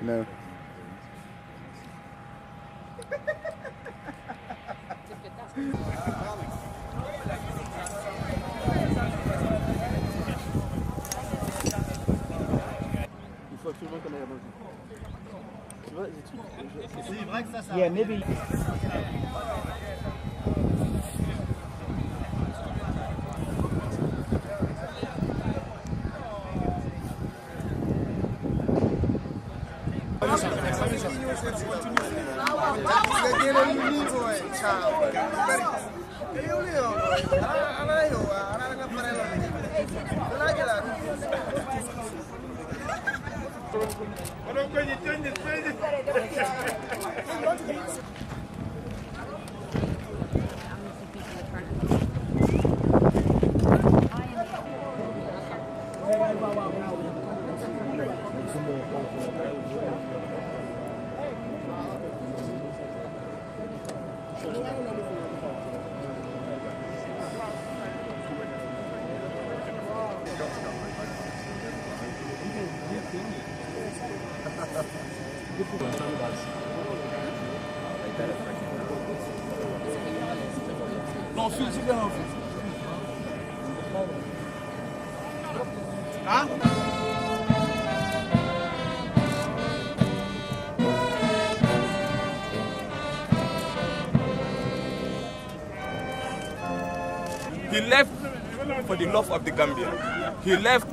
No. C'est vrai que ça. Yeah, maybe. Non, fils, bien en fait. Hein? He left for the love of the Gambia. He left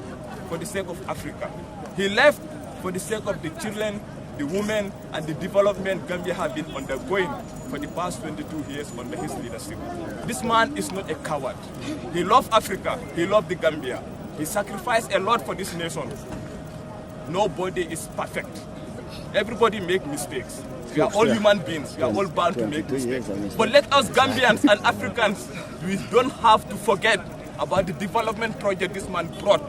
for the sake of Africa. He left for the sake of the children, the women, and the development Gambia have been undergoing for the past 22 years under his leadership. This man is not a coward. He loved Africa. He loved the Gambia. He sacrificed a lot for this nation. Nobody is perfect. Everybody makes mistakes. We are all human beings. We are all bound to make mistakes. But let us Gambians and Africans, we don't have to forget about the development project this man brought.